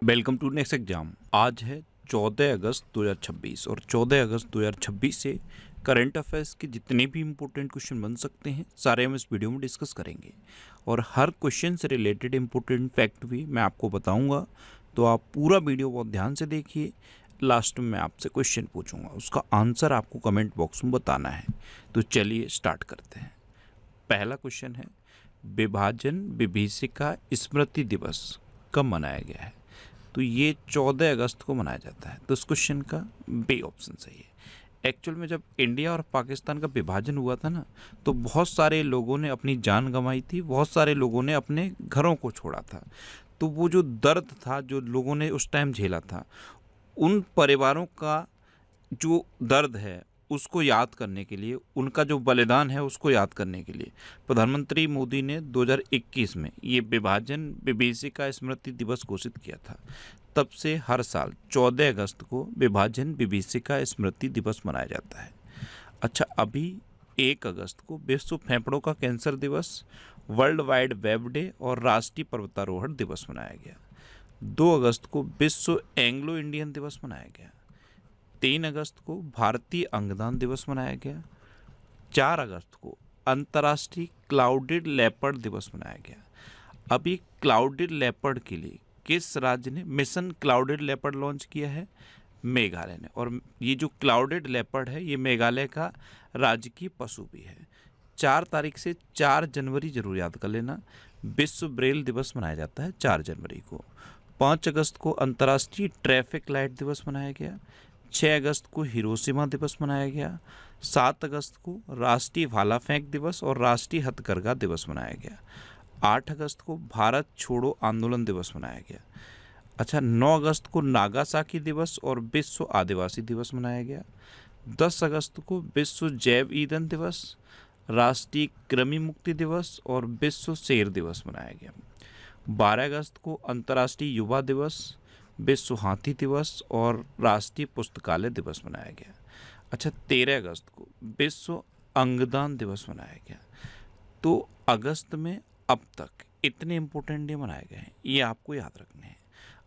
Welcome to next exam. आज है 14 अगस्त 2026 और 14 अगस्त 2026 से करंट अफेयर्स के जितने भी इम्पोर्टेंट क्वेश्चन बन सकते हैं सारे हम इस वीडियो में डिस्कस करेंगे और हर क्वेश्चन से रिलेटेड इम्पोर्टेंट फैक्ट भी मैं आपको बताऊंगा। तो आप पूरा वीडियो बहुत ध्यान से देखिए। लास्ट में मैं आपसे क्वेश्चन पूछूंगा, उसका आंसर आपको कमेंट बॉक्स में बताना है। तो चलिए स्टार्ट करते हैं। पहला क्वेश्चन है, विभाजन विभीषिका स्मृति दिवस कब मनाया गया है? तो ये 14 अगस्त को मनाया जाता है। तो इस क्वेश्चन का बी ऑप्शन सही है। एक्चुअल में जब इंडिया और पाकिस्तान का विभाजन हुआ था ना, तो बहुत सारे लोगों ने अपनी जान गंवाई थी, बहुत सारे लोगों ने अपने घरों को छोड़ा था। तो वो जो दर्द था जो लोगों ने उस टाइम झेला था, उन परिवारों का जो दर्द है उसको याद करने के लिए, उनका जो बलिदान है उसको याद करने के लिए प्रधानमंत्री मोदी ने 2021 में ये विभाजन विभीषिका स्मृति दिवस घोषित किया था। तब से हर साल 14 अगस्त को विभाजन विभीषिका स्मृति दिवस मनाया जाता है। अच्छा, अभी 1 अगस्त को विश्व फेफड़ों का कैंसर दिवस, वर्ल्ड वाइड वेब डे और राष्ट्रीय पर्वतारोहण दिवस मनाया गया। 2 अगस्त को विश्व एंग्लो इंडियन दिवस मनाया गया। 3 अगस्त को भारतीय अंगदान दिवस मनाया गया। 4 अगस्त को अंतर्राष्ट्रीय क्लाउडेड लेपर्ड दिवस मनाया गया। अभी क्लाउडेड लेपर्ड के लिए किस राज्य ने मिशन क्लाउडेड लेपर्ड लॉन्च किया है? मेघालय ने। और ये जो क्लाउडेड लेपर्ड है ये मेघालय का राजकीय पशु भी है। 4 तारीख से 4 जनवरी जरूर याद कर लेना, विश्व ब्रेल दिवस मनाया जाता है 4 जनवरी को। 5 अगस्त को अंतर्राष्ट्रीय ट्रैफिक लाइट दिवस मनाया गया। 6 अगस्त को हिरोशिमा दिवस मनाया गया। 7 अगस्त को राष्ट्रीय भाला फेंक दिवस और राष्ट्रीय हथकरघा दिवस मनाया गया। 8 अगस्त को भारत छोड़ो आंदोलन दिवस मनाया गया। अच्छा, 9 अगस्त को नागासाकी दिवस और विश्व आदिवासी दिवस मनाया गया। 10 अगस्त को विश्व जैव ईंधन दिवस, राष्ट्रीय कृमि मुक्ति दिवस और विश्व शेर दिवस मनाया गया। 12 अगस्त को अंतर्राष्ट्रीय युवा दिवस, विश्व हाथी दिवस और राष्ट्रीय पुस्तकालय दिवस मनाया गया। अच्छा, 13 अगस्त को विश्व अंगदान दिवस मनाया गया। तो अगस्त में अब तक इतने इम्पोर्टेंट डे मनाए गए हैं, ये आपको याद रखने हैं।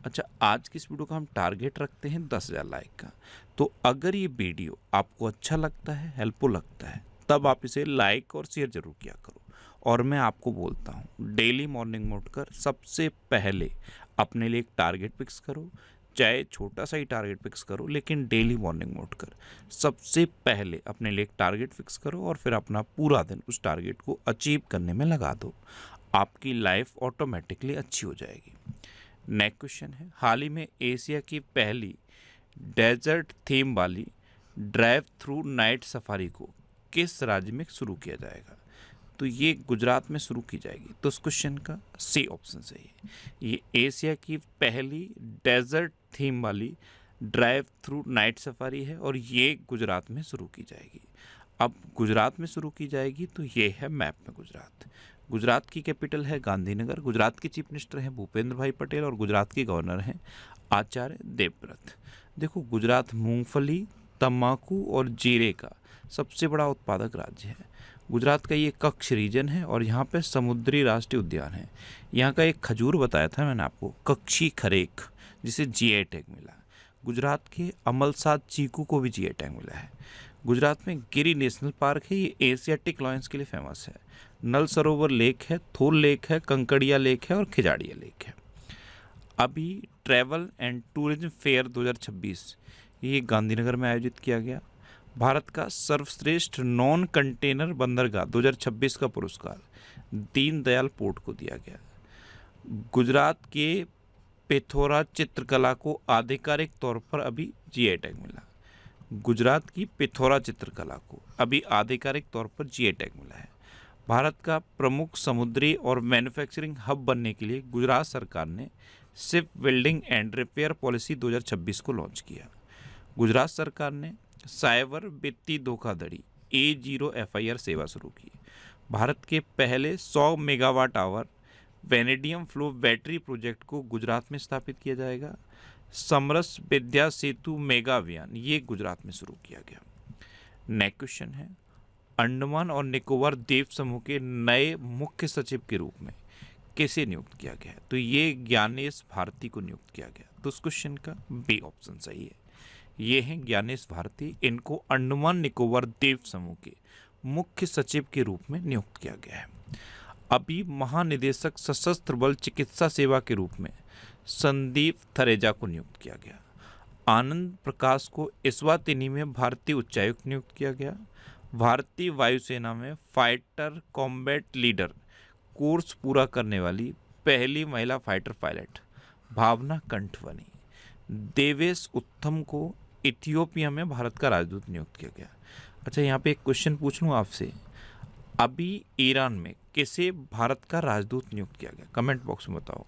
अच्छा, आज की इस वीडियो का हम टारगेट रखते हैं 10,000 लाइक का। तो अगर ये वीडियो आपको अच्छा लगता है, हेल्पफुल लगता है, तब आप इसे लाइक और शेयर जरूर किया करो। और मैं आपको बोलता हूँ, डेली मॉर्निंग में उठकर सबसे पहले अपने लिए एक टारगेट फिक्स करो, चाहे छोटा सा ही टारगेट फिक्स करो, लेकिन डेली मॉर्निंग में उठकर सबसे पहले अपने लिए एक टारगेट फिक्स करो और फिर अपना पूरा दिन उस टारगेट को अचीव करने में लगा दो। आपकी लाइफ ऑटोमेटिकली अच्छी हो जाएगी। नेक्स्ट क्वेश्चन है, हाल ही में एशिया की पहली डेजर्ट थीम वाली ड्राइव थ्रू नाइट सफारी को किस राज्य में शुरू किया जाएगा? तो ये गुजरात में शुरू की जाएगी। तो उस क्वेश्चन का सी ऑप्शन सही है। ये एशिया की पहली डेजर्ट थीम वाली ड्राइव थ्रू नाइट सफारी है और ये गुजरात में शुरू की जाएगी। अब गुजरात में शुरू की जाएगी तो ये है मैप में गुजरात। गुजरात की कैपिटल है गांधीनगर। गुजरात के चीफ मिनिस्टर हैं भूपेंद्र भाई पटेल और गुजरात के गवर्नर हैं आचार्य देवव्रत। देखो, गुजरात मूंगफली, तंबाकू और जीरे का सबसे बड़ा उत्पादक राज्य है। गुजरात का ये कच्छ रीजन है और यहाँ पे समुद्री राष्ट्रीय उद्यान है। यहाँ का एक खजूर बताया था मैंने आपको, कच्छी खरेख, जिसे जीआई टैग मिला। गुजरात के अमलसाद चीकू को भी जीआई टैग मिला है। गुजरात में गिरी नेशनल पार्क है, ये एशियाटिक लॉयंस के लिए फेमस है। नल सरोवर लेक है, थोल लेक है, कंकड़िया लेक है और खिजाड़िया लेक है। अभी ट्रैवल एंड टूरिज्म फेयर 2026 ये गांधीनगर में आयोजित किया गया। भारत का सर्वश्रेष्ठ नॉन कंटेनर बंदरगाह 2026 का पुरस्कार दीनदयाल पोर्ट को दिया गया। गुजरात के पिथौरा चित्रकला को आधिकारिक तौर पर अभी जीआई टैग मिला। गुजरात की पिथौरा चित्रकला को अभी आधिकारिक तौर पर जीआई टैग मिला है। भारत का प्रमुख समुद्री और मैन्युफैक्चरिंग हब बनने के लिए गुजरात सरकार ने ship building and repair policy 2026 को लॉन्च किया। गुजरात सरकार ने साइबर वित्तीय धोखाधड़ी A0 FIR सेवा शुरू की। भारत के पहले 100 megawatt hour vanadium flow battery project को गुजरात में स्थापित किया जाएगा। समरस विद्या सेतु मेगा अभियान ये गुजरात में शुरू किया गया। नेक्स्ट क्वेश्चन है, अंडमान और निकोबार द्वीप समूह के नए मुख्य सचिव के रूप में किसे नियुक्त किया गया है? तो ये ज्ञानेश भारती को नियुक्त किया गया। तो उस क्वेश्चन का बी ऑप्शन सही है। ये हैं ज्ञानेश भारती। इनको अंडमान निकोबार द्वीप समूह के मुख्य सचिव के रूप में नियुक्त किया गया है। अभी महानिदेशक सशस्त्र बल चिकित्सा सेवा के रूप में संदीप थरेजा को नियुक्त किया गया। आनंद प्रकाश को एस्वातिनी में भारतीय उच्चायुक्त नियुक्त किया गया। भारतीय वायुसेना में फाइटर कॉम्बैट लीडर कोर्स पूरा करने वाली पहली महिला फाइटर पायलट भावना कंठ बनी। देवेश उत्तम को इथियोपिया में भारत का राजदूत नियुक्त किया गया। अच्छा, यहाँ पे एक क्वेश्चन पूछ लूँ आपसे, अभी ईरान में किसे भारत का राजदूत नियुक्त किया गया? कमेंट बॉक्स में बताओ।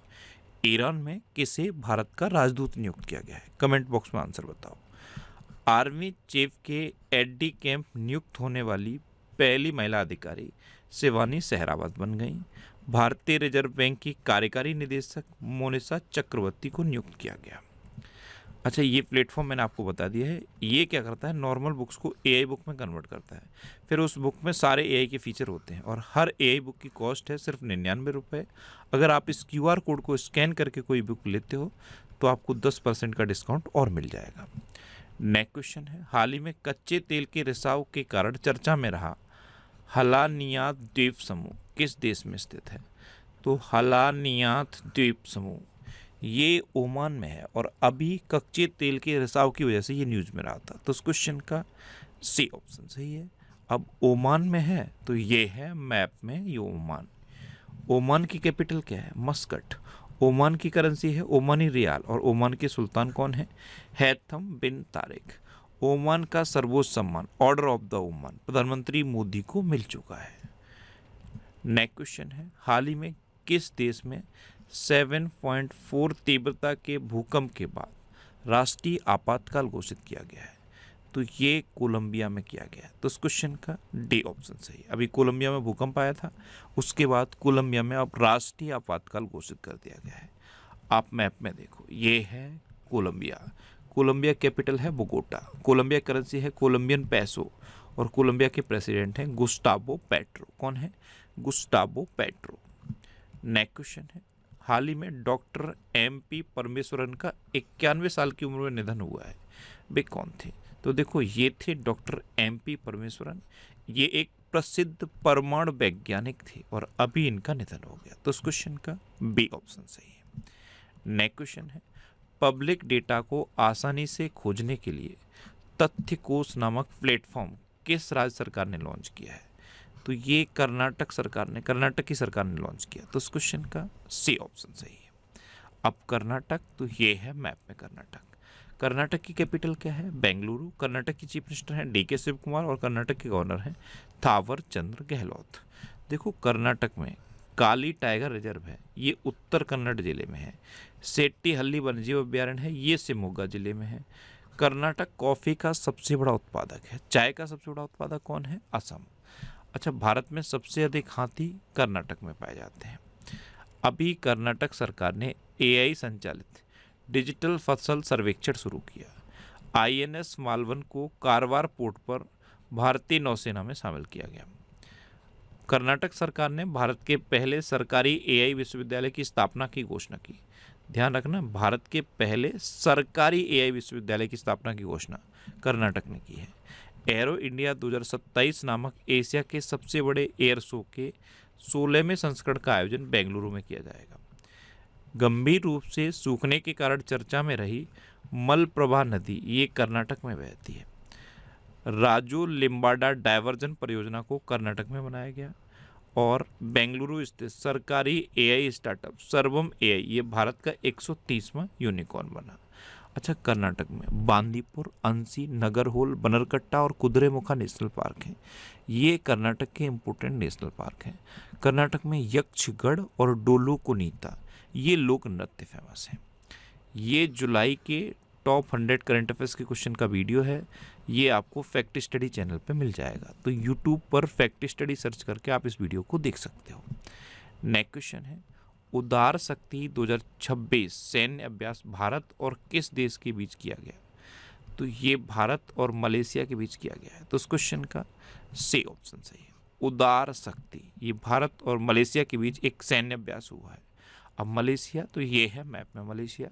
ईरान में किसे भारत का राजदूत नियुक्त किया गया है? कमेंट बॉक्स में आंसर बताओ। आर्मी चीफ के एडी कैंप नियुक्त होने वाली पहली महिला अधिकारी शिवानी सहरावत बन गई। भारतीय रिजर्व बैंक की कार्यकारी निदेशक मोनिशा चक्रवर्ती को नियुक्त किया गया। अच्छा, ये प्लेटफॉर्म मैंने आपको बता दिया है। ये क्या करता है, नॉर्मल बुक्स को एआई बुक में कन्वर्ट करता है। फिर उस बुक में सारे एआई के फीचर होते हैं और हर एआई बुक की कॉस्ट है सिर्फ 99 रुपये। अगर आप इस क्यूआर कोड को स्कैन करके कोई बुक लेते हो तो आपको 10% का डिस्काउंट और मिल जाएगा। नेक्स्ट क्वेश्चन है, हाल ही में कच्चे तेल के रिसाव के कारण चर्चा में रहा हलानियात द्वीप समूह किस देश में स्थित है? तो हलानियात द्वीप समूह ये ओमान में है और अभी कच्चे तेल के रिसाव की वजह से ये न्यूज़ में रहा था। तो उस क्वेश्चन का सी ऑप्शन सही है। अब ओमान में है तो ये है मैप में ये ओमान। ओमान की कैपिटल क्या है? मस्कट। ओमान की करेंसी है ओमानी रियाल और ओमान के सुल्तान कौन है? हैथम बिन तारिक। ओमान का सर्वोच्च सम्मान ऑर्डर ऑफ द ओमान प्रधानमंत्री मोदी को मिल चुका है। नेक्स्ट क्वेश्चन है, हाल ही में किस देश में 7.4 तीव्रता के भूकंप के बाद राष्ट्रीय आपातकाल घोषित किया गया है? तो ये कोलंबिया में किया गया है। तो इस क्वेश्चन का डी ऑप्शन सही है। अभी कोलंबिया में भूकंप आया था, उसके बाद कोलंबिया में अब राष्ट्रीय आपातकाल घोषित कर दिया गया है। आप मैप में देखो, ये है कोलंबिया। कोलंबिया कैपिटल है बोगोटा। कोलंबिया करेंसी है कोलंबियन पैसो और कोलंबिया के प्रेसिडेंट हैं गुस्टाबो पेट्रो। कौन है? गुस्टाबो पेट्रो। नेक्स्ट क्वेश्चन है, हाल ही में डॉक्टर MP परमेश्वरन का 91 साल की उम्र में निधन हुआ है। वे कौन थे? तो देखो, ये थे डॉक्टर MP परमेश्वरन। ये एक प्रसिद्ध परमाणु वैज्ञानिक थे और अभी इनका निधन हो गया। तो इस क्वेश्चन का बी ऑप्शन सही है। नेक्स्ट क्वेश्चन है, पब्लिक डेटा को आसानी से खोजने के लिए तथ्यकोश नामक प्लेटफॉर्म किस राज्य सरकार ने लॉन्च किया है? तो ये कर्नाटक की सरकार ने लॉन्च किया। तो इस क्वेश्चन का सी ऑप्शन सही है। अब कर्नाटक, तो ये है मैप में कर्नाटक। कर्नाटक की कैपिटल क्या है? बेंगलुरु। कर्नाटक की चीफ मिनिस्टर हैं DK शिव कुमार और कर्नाटक के गवर्नर हैं थावर चंद्र गहलोत। देखो, कर्नाटक में काली टाइगर रिजर्व है, ये उत्तर कन्नड़ जिले में है। सेट्टीहल्ली वन्यजीव अभ्यारण्य है, ये शिमोगा जिले में है। कर्नाटक कॉफ़ी का सबसे बड़ा उत्पादक है। चाय का सबसे बड़ा उत्पादक कौन है? असम। अच्छा, भारत में सबसे अधिक हाथी कर्नाटक में पाए जाते हैं। अभी कर्नाटक सरकार ने AI संचालित डिजिटल फसल सर्वेक्षण शुरू किया। INS मालवन को कारवार पोर्ट पर भारतीय नौसेना में शामिल किया गया। कर्नाटक सरकार ने भारत के पहले सरकारी AI विश्वविद्यालय की स्थापना की घोषणा की। ध्यान रखना, भारत के पहले सरकारी AI विश्वविद्यालय की स्थापना की घोषणा कर्नाटक ने की है। एरो इंडिया 2027 नामक एशिया के सबसे बड़े एयर शो के 16वें संस्करण का आयोजन बेंगलुरु में किया जाएगा। गंभीर रूप से सूखने के कारण चर्चा में रही मलप्रभा नदी ये कर्नाटक में बहती है। राजो लिम्बाडा डायवर्जन परियोजना को कर्नाटक में बनाया गया और बेंगलुरु स्थित सरकारी AI स्टार्टअप सर्वम AI ये भारत का 130वां यूनिकॉर्न बना। अच्छा, कर्नाटक में बांदीपुर, अंसी, नगरहोल, बनरकट्टा और कुद्रेमुखा नेशनल पार्क हैं। ये कर्नाटक के इम्पोर्टेंट नेशनल पार्क हैं। कर्नाटक में यक्षगढ़ और डोलू कुनीता ये लोक नृत्य फेमस हैं। ये जुलाई के टॉप 100 करंट अफेयर्स के क्वेश्चन का वीडियो है। ये आपको फैक्ट स्टडी चैनल पे मिल जाएगा। तो यूट्यूब पर फैक्ट स्टडी सर्च करके आप इस वीडियो को देख सकते हो। नेक्स्ट क्वेश्चन है, उदार शक्ति 2026 सैन्य अभ्यास भारत और किस देश के बीच किया गया? तो ये भारत और मलेशिया के बीच किया गया है। तो इस क्वेश्चन का सी ऑप्शन सही है। उदार शक्ति, ये भारत और मलेशिया के बीच एक सैन्य अभ्यास हुआ है। अब मलेशिया, तो ये है मैप में मलेशिया।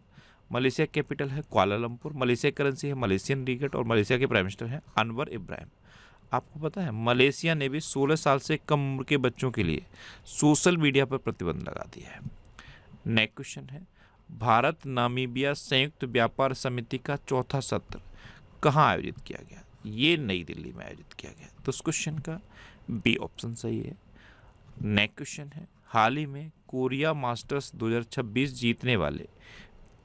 मलेशिया कैपिटल है कुआलालंपुर, मलेशिया करेंसी है मलेशियन रिंगिट और मलेशिया के प्राइम मिनिस्टर हैं अनवर इब्राहिम। आपको पता है मलेशिया ने भी 16 साल से कम उम्र के बच्चों के लिए सोशल मीडिया पर प्रतिबंध लगा दिया है। नेक्स्ट क्वेश्चन है, भारत नामीबिया संयुक्त व्यापार समिति का चौथा सत्र कहाँ आयोजित किया गया? ये नई दिल्ली में आयोजित किया गया। तो इस क्वेश्चन का बी ऑप्शन सही है। नेक्स्ट क्वेश्चन है, हाल ही में कोरिया मास्टर्स 2026 जीतने वाले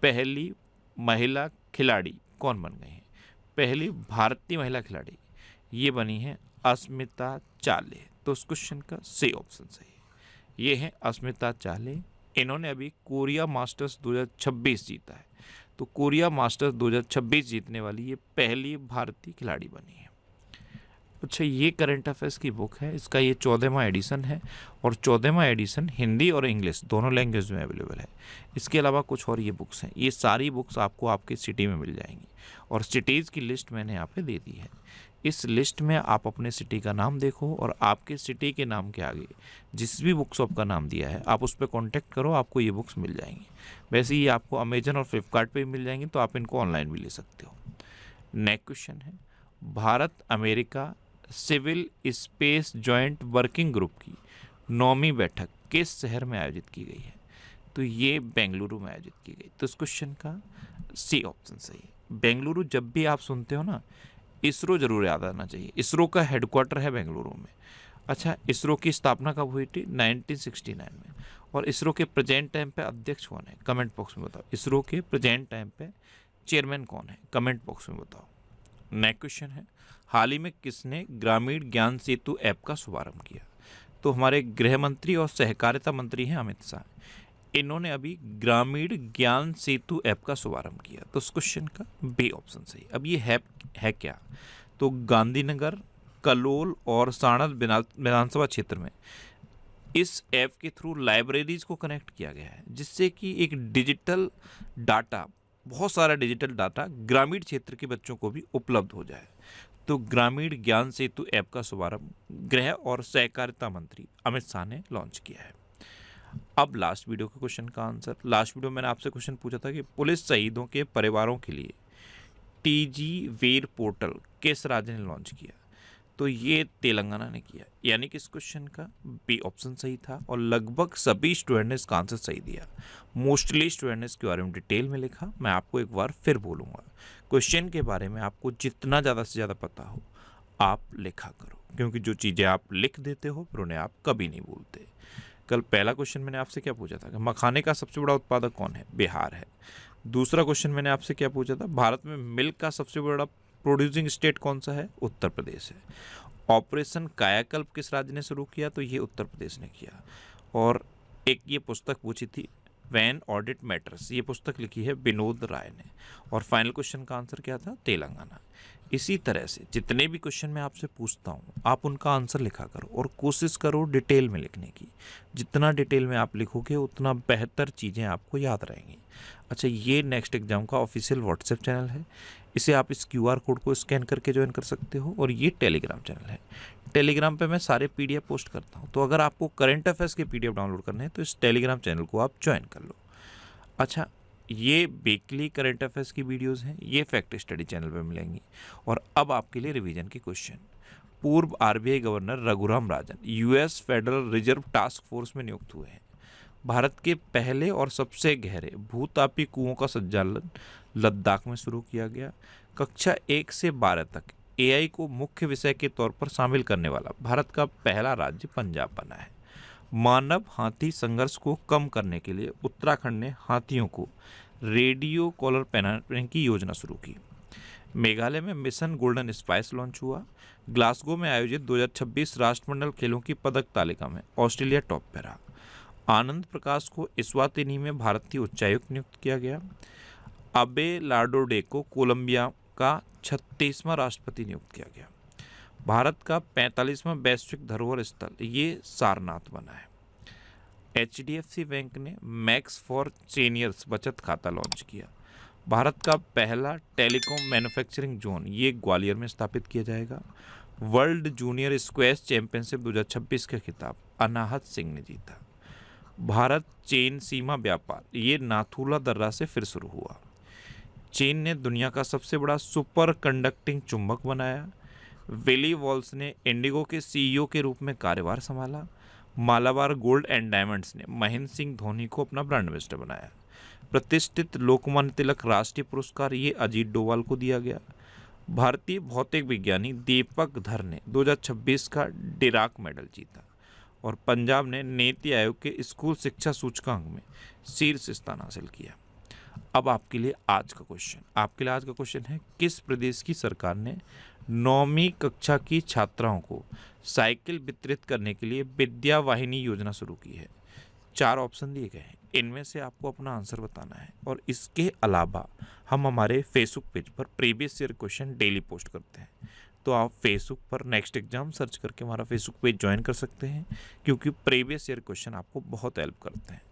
पहली महिला खिलाड़ी कौन बन गई हैं? पहली भारतीय महिला खिलाड़ी ये बनी है अस्मिता चाले। तो उस क्वेश्चन का सी ऑप्शन सही है। ये है अस्मिता चाले। इन्होंने अभी कोरिया मास्टर्स 2026 जीता है। तो कोरिया मास्टर्स 2026 जीतने वाली ये पहली भारतीय खिलाड़ी बनी है। अच्छा, ये करंट अफेयर्स की बुक है, इसका ये 14वां एडिशन है और 14वां एडिशन हिंदी और इंग्लिश दोनों लैंग्वेज में अवेलेबल है। इसके अलावा कुछ और ये बुक्स हैं। ये सारी बुक्स आपको आपकी सिटी में मिल जाएंगी और सिटीज़ की लिस्ट मैंने यहाँ पे दे दी है। इस लिस्ट में आप अपने सिटी का नाम देखो और आपके सिटी के नाम के आगे जिस भी बुक शॉप का नाम दिया है आप उस पर कॉन्टैक्ट करो, आपको ये बुक्स मिल जाएंगी। वैसे ये आपको अमेजन और फ्लिपकार्ट पे भी मिल जाएंगी, तो आप इनको ऑनलाइन भी ले सकते हो। नेक्स्ट क्वेश्चन है, Bharat America civil space joint working group की 9वीं बैठक किस शहर में आयोजित की गई है? तो ये बेंगलुरु में आयोजित की गई। तो इस क्वेश्चन का सी ऑप्शन सही है। बेंगलुरु जब भी आप सुनते हो ना, इसरो जरूर याद आना चाहिए। इसरो का हेडक्वार्टर है बेंगलुरु में। अच्छा, इसरो की स्थापना कब हुई थी? 1969 में। और इसरो के प्रेजेंट टाइम पे अध्यक्ष कौन है? कमेंट बॉक्स में बताओ। इसरो के प्रेजेंट टाइम पे चेयरमैन कौन है? कमेंट बॉक्स में बताओ। नेक्स्ट क्वेश्चन है, हाल ही में किसने ग्रामीण ज्ञान सेतु ऐप का शुभारंभ किया? तो हमारे गृह मंत्री और सहकारिता मंत्री हैं अमित शाह। इन्होंने अभी ग्रामीण ज्ञान सेतु ऐप का शुभारंभ किया। तो उस क्वेश्चन का बी ऑप्शन सही। अब ये है क्या? तो गांधीनगर, कलोल और साणंद विधानसभा क्षेत्र में इस ऐप के थ्रू लाइब्रेरीज को कनेक्ट किया गया है, जिससे कि एक डिजिटल डाटा, बहुत सारा डिजिटल डाटा ग्रामीण क्षेत्र के बच्चों को भी उपलब्ध हो जाए। तो ग्रामीण ज्ञान सेतु ऐप का शुभारंभ गृह और सहकारिता मंत्री अमित शाह ने लॉन्च किया है। अब लास्ट वीडियो के क्वेश्चन का आंसर। लास्ट वीडियो मैंने आपसे क्वेश्चन पूछा था कि पुलिस शहीदों के परिवारों के लिए टीजी वेर पोर्टल किस राज्य ने लॉन्च किया? तो ये तेलंगाना ने किया। यानी कि इस क्वेश्चन का बी ऑप्शन सही था और लगभग सभी स्टूडेंट ने इसका आंसर सही दिया। मोस्टली स्टूडेंट ने इसके बारे में डिटेल में लिखा। मैं आपको एक बार फिर बोलूँगा, क्वेश्चन के बारे में आपको जितना ज़्यादा से ज़्यादा पता हो आप लिखा करो, क्योंकि जो चीज़ें आप लिख देते हो फिर उन्हें आप कभी नहीं भूलते। कल पहला क्वेश्चन मैंने आपसे क्या पूछा था कि मखाने का सबसे बड़ा उत्पादक कौन है? बिहार है। दूसरा क्वेश्चन मैंने आपसे क्या पूछा था, भारत में मिल्क का सबसे बड़ा प्रोड्यूसिंग स्टेट कौन सा है? उत्तर प्रदेश है। ऑपरेशन कायाकल्प किस राज्य ने शुरू किया? तो ये उत्तर प्रदेश ने किया। और एक ये पुस्तक पूछी थी व्हेन ऑडिट मैटर्स, ये पुस्तक लिखी है विनोद राय ने। और फाइनल क्वेश्चन का आंसर क्या था? तेलंगाना। इसी तरह से जितने भी क्वेश्चन मैं आपसे पूछता हूँ आप उनका आंसर लिखा करो और कोशिश करो डिटेल में लिखने की। जितना डिटेल में आप लिखोगे उतना बेहतर चीज़ें आपको याद रहेंगी। अच्छा, ये नेक्स्ट एग्जाम का ऑफिशियल व्हाट्सएप चैनल है, इसे आप इस QR कोड को स्कैन करके ज्वाइन कर सकते हो। और ये टेलीग्राम चैनल है, टेलीग्राम पे मैं सारे PDF पोस्ट करता हूँ। तो अगर आपको करंट अफेयर्स के PDF डाउनलोड करने हैं तो इस टेलीग्राम चैनल को आप ज्वाइन कर लो। अच्छा, ये वीकली करंट अफेयर्स की वीडियोस हैं, ये फैक्ट स्टडी चैनल पे मिलेंगी। और अब आपके लिए रिवीजन के क्वेश्चन। पूर्व RBI governor Raghuram Rajan US federal reserve task force में नियुक्त हुए हैं। भारत के पहले और सबसे गहरे भूतापी कुओं का संचालन लद्दाख में शुरू किया गया। कक्षा 1 से 12 तक AI को मुख्य विषय के तौर पर शामिल करने वाला भारत का पहला राज्य पंजाब बना है। मानव हाथी संघर्ष को कम करने के लिए उत्तराखंड ने हाथियों को रेडियो कॉलर पहनाने की योजना शुरू की। मेघालय में मिशन गोल्डन स्पाइस लॉन्च हुआ। ग्लासगो में आयोजित 2026 राष्ट्रमंडल खेलों की पदक तालिका में ऑस्ट्रेलिया टॉप पर रहा। आनंद प्रकाश को इस्वातिनी में भारतीय उच्चायुक्त नियुक्त किया गया। अबेलार्डो डे को कोलंबिया का 36वां राष्ट्रपति नियुक्त किया गया। भारत का 45वां वैश्विक धरोहर स्थल ये सारनाथ बना है। HDFC बैंक ने मैक्स फॉर सीनियर्स बचत खाता लॉन्च किया। भारत का पहला टेलीकॉम मैन्युफैक्चरिंग जोन ये ग्वालियर में स्थापित किया जाएगा। वर्ल्ड जूनियर स्क्वैश चैंपियनशिप 2026 का खिताब अनाहत सिंह ने जीता। भारत चीन सीमा व्यापार ये नाथुला दर्रा से फिर शुरू हुआ। चीन ने दुनिया का सबसे बड़ा सुपर कंडक्टिंग चुंबक बनाया। विली वॉल्स ने इंडिगो के सीईओ के रूप में कार्यभार संभाला। मालाबार गोल्ड एंड डायमंड्स ने महेंद्र सिंह धोनी को अपना ब्रांड एम्बेसडर बनाया। प्रतिष्ठित लोकमान्य तिलक राष्ट्रीय पुरस्कार ये अजीत डोभाल को दिया गया। भारतीय भौतिक विज्ञानी दीपक धर ने 2026 का डिराक मेडल जीता। और पंजाब ने नीति आयोग के स्कूल शिक्षा सूचकांक में शीर्ष स्थान हासिल किया। अब आपके लिए आज का क्वेश्चन है, किस प्रदेश की सरकार ने 9वीं कक्षा की छात्राओं को साइकिल वितरित करने के लिए विद्या वाहिनी योजना शुरू की है? 4 ऑप्शन दिए गए हैं, इनमें से आपको अपना आंसर बताना है। और इसके अलावा हम हमारे फेसबुक पेज पर previous year question daily post करते हैं, तो आप फेसबुक पर नेक्स्ट एग्जाम सर्च करके हमारा फेसबुक पेज ज्वाइन कर सकते हैं, क्योंकि प्रीवियस ईयर क्वेश्चन आपको बहुत हेल्प करते हैं।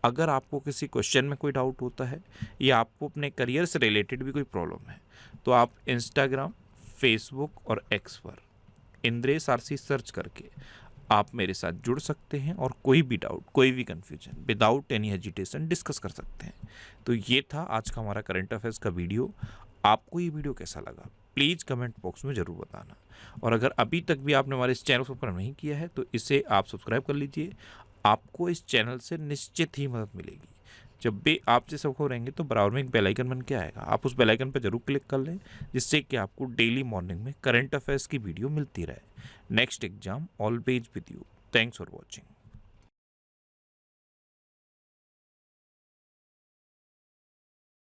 अगर आपको किसी क्वेश्चन में कोई डाउट होता है या आपको अपने करियर से रिलेटेड भी कोई प्रॉब्लम है, तो आप इंस्टाग्राम, फेसबुक और एक्स पर इंद्रेश आरसी सर्च करके आप मेरे साथ जुड़ सकते हैं और कोई भी डाउट, कोई भी confusion without any hesitation discuss कर सकते हैं। तो ये था आज का हमारा करंट अफेयर्स का वीडियो। आपको ये वीडियो कैसा लगा प्लीज़ कमेंट बॉक्स में ज़रूर बताना। और अगर अभी तक भी आपने हमारे इस चैनल को सब्सक्राइब नहीं किया है तो इसे आप सब्सक्राइब कर लीजिए। आपको इस चैनल से निश्चित ही मदद मिलेगी। जब भी आपसे सब खबर रहेंगे तो बराबर में एक बेल आइकन बन के आएगा, आप उस बेल आइकन पर जरूर क्लिक कर लें, जिससे कि आपको डेली मॉर्निंग में करंट अफेयर्स की वीडियो मिलती रहे। Next exam always with you. Thanks for watching.